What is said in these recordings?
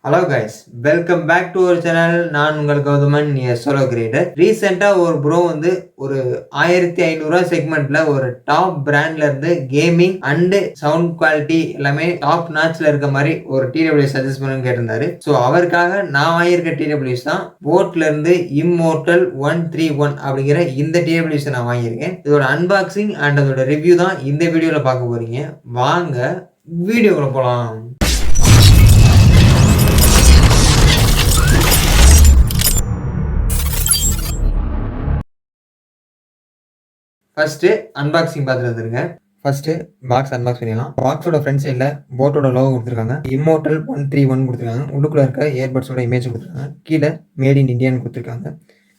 Hello guys, welcome back to our channel. நான் உங்கள் Gowthaman, solo creator. ரீசெண்டாக ஒரு ப்ரோ வந்து ஒரு 1500 செக்மெண்ட்ல ஒரு டாப் பிராண்ட்ல இருந்து கேமிங் அண்ட் சவுண்ட் குவாலிட்டி எல்லாமே டாப் நாட்ச்ல இருக்க மாதிரி ஒரு டிடபிள்யூஎஸ் சஜஸ்ட் பண்ணுன்னு கேட்டிருந்தாரு. ஸோ அவருக்காக நான் வாங்கியிருக்க டிடபிள்யூஎஸ் தான் போட்ல இருந்து இம்மோர்டல் 131 அப்படிங்கிற இந்த டிடபிள்யூஎஸ் நான் வாங்கியிருக்கேன். இதோட அன்பாக்சிங் அண்ட் அதோட ரிவ்யூ தான் இந்த வீடியோவில் பார்க்க போறீங்க. வாங்க வீடியோக்குள்ள போகலாம். ஃபர்ஸ்ட் அன்பாக்சிங் பார்த்துட்டு வந்துருங்க. ஃபர்ஸ்ட் பாக்ஸ் அன்பாக்ஸ் பண்ணிடலாம். பாக்ஸோட ஃப்ரண்ட் சைடில் போட்டோட லோகோ கொடுத்துருக்காங்க. இம்மோர்டல் 131 கொடுத்துருக்காங்க. உள்ளுக்குள்ள இருக்க இயர்பட்ஸோட இமேஜ் கொடுத்துருக்காங்க. கீழே மேட் இன் இந்தியான்னு கொடுத்துருக்காங்க.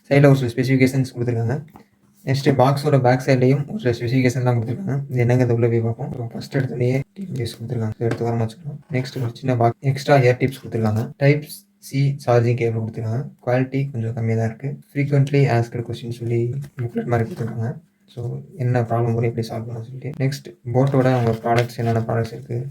சைடில் ஒரு சில ஸ்பெசிஃபிகேஷன்ஸ் கொடுத்துருக்காங்க. நெக்ஸ்ட் பாக்ஸோட பேக் சைட்லையும் ஒரு சில ஸ்பெசிஃபிகேஷன் தான் கொடுத்துருக்காங்க. இது என்னங்க உள்ள போய் பார்ப்போம். ஃபர்ஸ்ட் எடுத்துலேயே டிபிஎஸ் கொடுத்துருக்காங்க. எடுத்து வரமா வச்சுக்கலாம். நெக்ஸ்ட் ஒரு சின்ன பாக்ஸ் எக்ஸ்ட்ரா இயர் டிப்ஸ் கொடுத்துருக்காங்க. டைப்ஸ் சி சார்ஜிங் கேபிள் கொடுத்துருக்காங்க. குவாலிட்டி கொஞ்சம் கம்மியாக தான் இருக்குது. ஃப்ரீக்வெண்ட்லி ஆஸ்கர் கொஸ்டின் சொல்லி புக்லெட் மாதிரி கொடுத்துருக்காங்க. ஸோ என்ன ப்ராப்ளம் கூட எப்படி சால்வ் பண்ண சொல்லிட்டு நெக்ஸ்ட் போட்டோட அவங்க ப்ராடக்ட்ஸ் என்னென்ன ப்ராடக்ட்ஸ் இருக்குது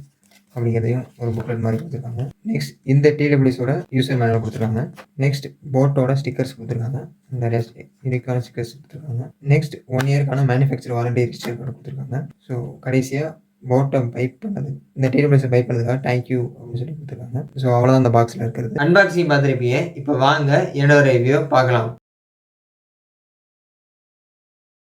அப்படிங்கிறதையும் ஒரு புக்லெட் மாதிரி கொடுத்துருக்காங்க. நெக்ஸ்ட் இந்த டிடபிள்யூஸோட யூசர் மேனுவல் கொடுத்துருக்காங்க. நெக்ஸ்ட் போட்டோட ஸ்டிக்கர்ஸ் கொடுத்துருக்காங்க. நிறைய யூனிக்கான ஸ்டிக்கர்ஸ் கொடுத்துருக்காங்க. நெக்ஸ்ட் 1 இயர்க்கான மேனுஃபேக்சர் வாரண்டி ரிஜிஸ்டர் கார்டு கொடுத்துருக்காங்க. ஸோ கடைசியாக போட்டை பைப் பண்ணது இந்த டிடபிள்யூஸை பைப் பண்ணதுக்காக தேங்க்யூ அப்படின்னு சொல்லி கொடுத்துருக்காங்க. ஸோ அவ்வளோதான் அந்த பாக்ஸில் இருக்கிறது. அன்பாக்சிங் பார்த்துருப்பீங்க. இப்போ வாங்க என்னோட ரிவ்யூ பார்க்கலாம்.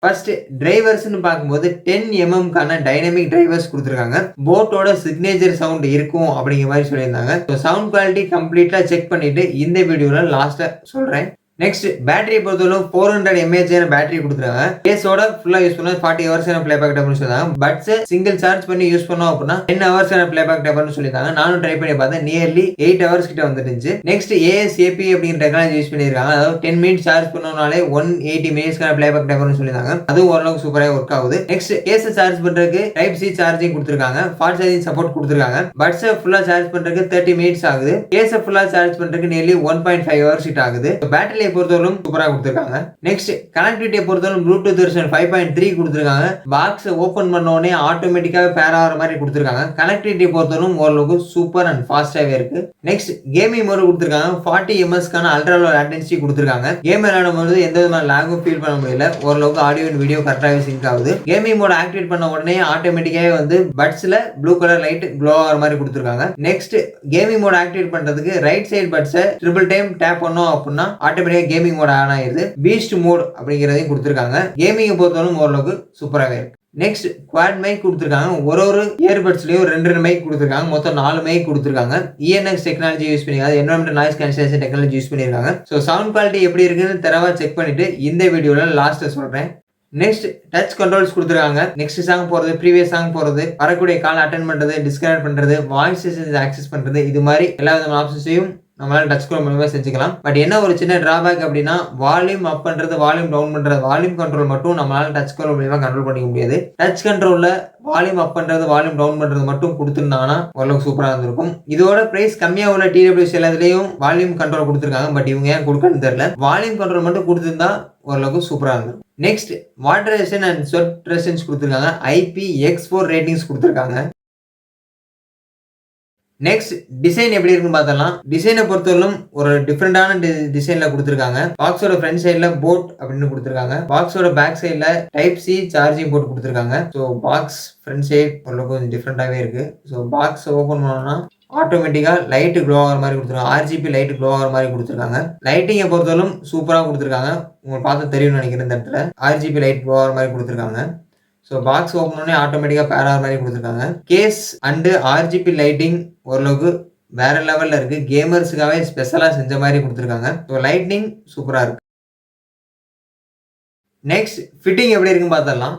ஃபர்ஸ்ட் டிரைவர்ஸ்னு பார்க்கும்போது 10mm டைனமிக் டிரைவர்ஸ் கொடுத்துருக்காங்க. போட்டோட சிக்னேச்சர் சவுண்ட் இருக்கும் அப்படிங்கிற மாதிரி சொல்லியிருந்தாங்க. ஸோ சவுண்ட் குவாலிட்டி கம்ப்ளீட்டா செக் பண்ணிட்டு இந்த வீடியோவில் லாஸ்ட்டாக சொல்றேன். நெக்ஸ்ட் பேட்டரி பொறுத்தவரை 400 mAh பேட்டரி கொடுத்துருக்காங்க. கேஸோட ஃபுல்லா யூஸ் பண்ணா 40 hours பிளேபேக் டைம்னு சொல்றாங்க. பட்ஸ் சிங்கிள் சார்ஜ் பண்ணி யூஸ் பண்ணோம் அப்படின்னா 10 hours பிளேபேக் டைம்னு சொல்லியிருக்காங்க. நானும் ட்ரை பண்ணி பார்த்தேன். நியர்லி 8 hours கிட்ட வந்துருந்துச்சு. நெக்ஸ்ட் ASAP அப்படிங்கிற டெக்னாலஜி யூஸ் பண்ணியிருக்காங்க. அதாவது 10 minutes சார்ஜ் பண்ணோம்னாலே 180 minutes பிளேபேக் டைம்னு சொல்லியிருக்காங்க. அதுவும் ஓரளவுக்கு சூப்பராக ஒர்க் ஆகுது. நெக்ஸ்ட் கேஸ் சார்ஜ் பண்றதுக்கு டைப் சி சார்ஜிங் கொடுத்துருக்காங்க. ஃபாஸ்ட் சார்ஜிங் சப்போர்ட் கொடுத்துருக்காங்க. பட்ஸ் ஃபுல்லா சார்ஜ் பண்றதுக்கு 30 minutes ஆகுது. கேஸ் ஃபுல்லா சார்ஜ் பண்றதுக்கு நியர்லி 1.5 hours கிட்ட ஆகுது. பேட்டரி பொறுத்தவரைக்கும் சூப்பரா கொடுத்திருக்காங்க. நெக்ஸ்ட் கனெக்டிவிட்டியை பொறுத்தவரை ப்ளூடூத் வெர்ஷன் 5.3 கொடுத்திருக்காங்க. பாக்ஸ் ஓபன் பண்ண உடனே ஆட்டோமேட்டிக்காவே பேர் ஆகிற மாதிரி கொடுத்திருக்காங்க. கனெக்டிவிட்டி பொறுத்தவரை ஓரளவுக்கு சூப்பர் அண்ட் ஃபாஸ்டாவே இருக்கு. நெக்ஸ்ட் கேமிங் மோட் கொடுத்திருக்காங்க. 40 ms அல்ட்ரா லோ லேட்டன்சி கொடுத்திருக்காங்க. கேம் விளையாடும் போது எந்த விதமான லாகும் ஃபீல் பண்ண முடியல. ஓரளவுக்கு ஆடியோ அண்ட் வீடியோ கரெக்டாவே சிங்க் ஆகுது. கேமிங் மோட் ஆக்டிவேட் பண்ண உடனே ஆட்டோமேட்டிக்காவே வந்து பட்ஸ்ல ப்ளூ கலர் லைட் க்ளோ ஆகிற மாதிரி கொடுத்திருக்காங்க. நெக்ஸ்ட் கேமிங் மோட் ஆக்டிவேட் பண்றதுக்கு ரைட் சைடு பட்ஸை ட்ரிபிள் டைம் டேப் பண்ணோம் அப்படின்னா ஆட்டோமேட்டிக்கா கேமிங் மோட் ஆன் ஆயிருது. பீஸ்ட் மோட் அப்படிங்கிறதையும் கொடுத்திருக்காங்க. கேமிங் பொறுத்தவரைக்கும் ஓரளவுக்கு சூப்பராகவே இருக்கு. நெக்ஸ்ட் குவாட் மைக் கொடுத்திருக்காங்க. ஒரு இயர்பட்ஸ்லயும் 2 மைக் கொடுத்திருக்காங்க. மொத்தம் 4 மைக் கொடுத்திருக்காங்க. ENX டெக்னாலஜி யூஸ் பண்ணி அதாவது environmental noise cancellation technology use பண்ணிருக்காங்க. ஸோ சவுண்ட் குவாலிட்டி எப்படி இருக்குன்னு தரவா செக் பண்ணிட்டு இந்த வீடியோல லாஸ்ட் சொல்றேன். நெக்ஸ்ட் டச் கண்ட்ரோல்ஸ் கொடுத்துருக்காங்க. நெக்ஸ்ட் சாங் போறது, ப்ரீவியஸ் சாங் போறது, வரக்கூடிய கால் அட்டென்ட் பண்றது, டிஸ்கனெக்ட் பண்றது, வாய்ஸ் செஷன்ஸ் ஆக்சஸ் பண்றது, இது மாதிரி எல்லா விதமான ஆப்ஷன்ஸையும் நம்மளால டச் கண்ட்ரோல் மூலமா செஞ்சுக்கலாம். பட் என்ன ஒரு சின்ன டிராபேக் அப்படின்னா வால்யூம் அப் பண்றது, வால்யூம் டவுன் பண்றது, வால்யூம் கண்ட்ரோல் மட்டும் நம்மளால டச் கண்ட்ரோல் மூலமா கண்ட்ரோல் பண்ணிக்க முடியாது. டச் கண்ட்ரோல்ல வால்யூம் அப் பண்றது, வால்யூம் டவுன் பண்றது மட்டும் கொடுத்துருந்தாங்கன்னா ஓரளவுக்கு சூப்பரா இருந்திருக்கும். இதோட பிரைஸ் கம்மியா உள்ள டிடபிள்யூஎஸ் எல்லாத்துலயும் வால்யூம் கண்ட்ரோல் கொடுத்துருக்காங்க. பட் இவங்க ஏன் கொடுக்கன்னு தெரியல. வால்யூம் கண்ட்ரோல் மட்டும் கொடுத்துருந்தா ஓரளவுக்கு சூப்பரா இருந்திருக்கும். Next water resistant and sweat resistance கொடுத்துருக்காங்க. IPX4 ரேட்டிங்ஸ் கொடுத்துருக்காங்க. நெக்ஸ்ட் டிசைன் எப்படி இருக்குன்னு பார்த்தலாம். டிசைனை பொறுத்தவரைக்கும் ஒரு டிஃப்ரெண்டான டிசைன்ல கொடுத்துருக்காங்க. பாக்ஸோட ஃப்ரண்ட் சைட்ல போட் அப்படின்னு கொடுத்துருக்காங்க. பாக்ஸோட பேக் சைட்ல டைப் சி சார்ஜிங் போர்ட் கொடுத்துருக்காங்க. ஸோ பாக்ஸ் ஃப்ரண்ட் சைட் ஓரளவுக்கு கொஞ்சம் டிஃப்ரெண்டாகவே இருக்கு. ஸோ பாக்ஸ் ஓப்பன் பண்ணோம்னா ஆட்டோமேட்டிக்கா லைட் க்ளோ ஆகிற மாதிரி கொடுத்துருக்காங்க. RGB லைட் க்ளோ ஆகிற மாதிரி கொடுத்துருக்காங்க. லைட்டிங்கை பொறுத்தவரைக்கும் சூப்பராக கொடுத்துருக்காங்க. உங்களுக்கு பார்த்து தெரியும்னு நினைக்கிறேன். இந்த இடத்துல RGB லைட் க்ளோ ஆகிற மாதிரி கொடுத்துருக்காங்க. ஸோ பாக்ஸ் ஓப்பன் பண்ணி ஆட்டோமேட்டிக்காக பேர் ஆகிற மாதிரி கொடுத்துருக்காங்க. கேஸ் அண்டு RGB லைட்டிங் ஓரளவுக்கு வேற லெவல்ல இருக்கு. கேமர்ஸுக்காகவே ஸ்பெஷலா செஞ்ச மாதிரி கொடுத்துருக்காங்க. ஸோ லைட்னிங் சூப்பரா இருக்கு. நெக்ஸ்ட் ஃபிட்டிங் எப்படி இருக்குன்னு பார்த்தலாம்.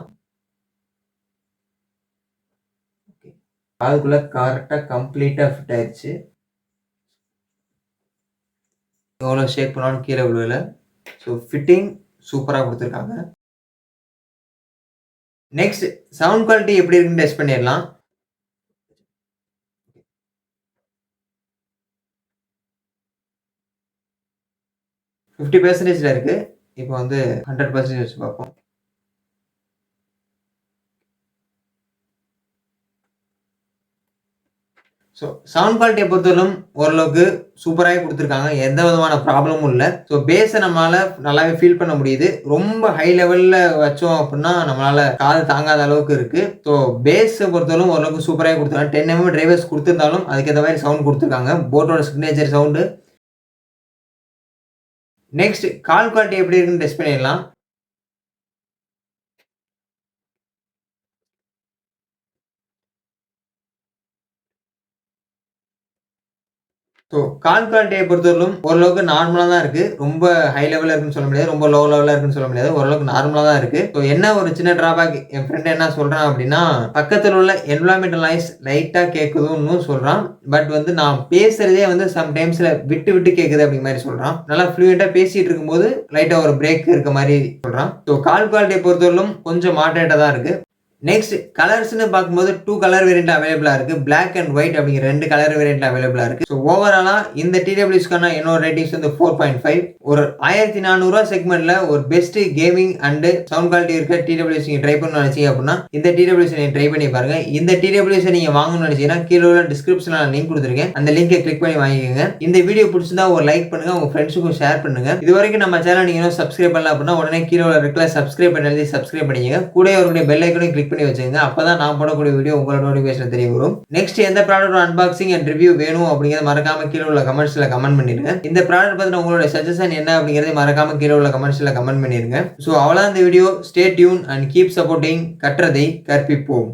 அதுக்குள்ள கரெக்டா கம்ப்ளீட்டா ஃபிட் ஆயிடுச்சு. எவ்வளோ ஷேக் பண்ணாலும் கீழே விழுவல. ஸோ ஃபிட்டிங் சூப்பரா கொடுத்துருக்காங்க. நெக்ஸ்ட் சவுண்ட் குவாலிட்டி எப்படி இருக்குன்னு டெஸ்ட் பண்ணிடலாம். ஃபிஃப்டி பெர்சன்டேஜ்ல இருக்கு. இப்போ வந்து 100% வச்சு பார்ப்போம். ஸோ சவுண்ட் குவாலிட்டியை பொறுத்தவரைக்கும் ஓரளவுக்கு சூப்பராகவே கொடுத்துருக்காங்க. எந்த விதமான ப்ராப்ளமும் இல்லை. ஸோ பேஸை நம்மளால நல்லாவே ஃபீல் பண்ண முடியுது. ரொம்ப ஹை லெவலில் வச்சோம் அப்படின்னா நம்மளால காது தாங்காத அளவுக்கு இருக்கு. ஸோ பேஸை பொறுத்தவரைக்கும் ஓரளவுக்கு சூப்பராகவே கொடுத்துருக்காங்க. 10mm டிரைவர்ஸ் கொடுத்துருந்தாலும் அதுக்கேற்ற மாதிரி சவுண்ட் கொடுத்துருக்காங்க. போட்டோட signature sound. Next call quality எப்படி இருக்குன்னு டெஸ்ட் பண்ணிடலாம். ஸோ கால் குவாலிட்டியை பொறுத்தவரைக்கும் ஓரளவுக்கு நார்மலா தான் இருக்கு. ரொம்ப ஹை லெவல்ல இருக்குன்னு சொல்ல முடியாது. ரொம்ப லோ லெவல்ல இருக்குன்னு சொல்ல முடியாது. ஓரளவுக்கு நார்மலா தான் இருக்கு. ஸோ என்ன ஒரு சின்ன டிராபேக் என் ஃப்ரெண்ட் என்ன சொல்றான் அப்படின்னா, பக்கத்துல உள்ள என்விரான்மெண்டல் நாய்ஸ் லைட்டா கேட்குதுன்னு சொல்றான். பட் வந்து நான் பேசுறதே வந்து சம் டைம்ஸ்ல விட்டு விட்டு கேட்குது அப்படிங்கிற மாதிரி சொல்றான். நல்லா ஃப்ளூயண்டா பேசிட்டு இருக்கும்போது லைட்டா ஒரு பிரேக் இருக்க மாதிரி சொல்றான். ஸோ கால் குவாலிட்டியை பொறுத்தவரைக்கும் கொஞ்சம் மாடரேட்டா தான் இருக்கு. நெக்ஸ்ட் கலர்ஸ்னு பார்க்கும்போது 2 கலர் வேரியன்ட் அவைலபிளா இருக்கு. Black அண்ட் ஒயிட் அப்படிங்கிற 2 கலர் வேரியன்ட் அவைலபிளா இருக்கு. ஸோ ஓவராலா இந்த TWSக்கான என்னோட ரேட்டிங்ஸ் வந்து 4.5. ஒரு 1400 செக்மெண்ட்ல ஒரு best gaming and sound quality இருக்க TWS நீங்க ட்ரை பண்ணணும்னு நினைச்சீங்க அப்படின்னா இந்த TWS நீங்க ட்ரை பண்ணி பாருங்க. இந்த TWS நீங்க வாங்கணும்னு நினைச்சீங்கன்னா கீழே உள்ள டிஸ்கிரிப்ஷன்ல நான் லிங்க் கொடுத்துருக்கேன். அந்த லிங்கை கிளிக் பண்ணி வாங்கிக்கோங்க. இந்த வீடியோ பிடிச்சிருந்தா ஒரு லைக் பண்ணுங்க, உங்க ஃப்ரெண்ட்ஸுக்கும் ஷேர் பண்ணுங்க. இது வரைக்கும் நம்ம சேனல் நீங்க இன்னும் சப்ஸ்கிரைப் பண்ணல அப்படின்னா உடனே கீழே உள்ள ரெக்ல சப்ஸ்கிரைப் பண்ணி எழுதி சப்ஸ்கிரைப் பண்ணிக்கங்க. கூட ஒரு பெல் ஐக்கனையும் கிளிக் பண்ணி வச்சுங்க. அப்பதான் நான் போடக்கூடிய வீடியோ உங்களோட நோட்டிபிகேஷன் தெரிய வரும். நெக்ஸ்ட் எந்த ப்ராடக்ட் அன்பாக்சிங் அண்ட் ரிவ்யூ வேணும் அப்படிங்கறத மறக்காம கீழே உள்ள கமெண்ட்ஸ்ல கமெண்ட் பண்ணிருங்க. இந்த ப்ராடக்ட் பத்தின உங்களோட சஜஷன் என்ன அப்படிங்கறத மறக்காம கீழே உள்ள கமெண்ட்ஸ்ல கமெண்ட் பண்ணிருங்க. சோ அவ்வளவுதான் இந்த video. Stay tune and keep supporting. கற்றதை கற்பிப்போம்.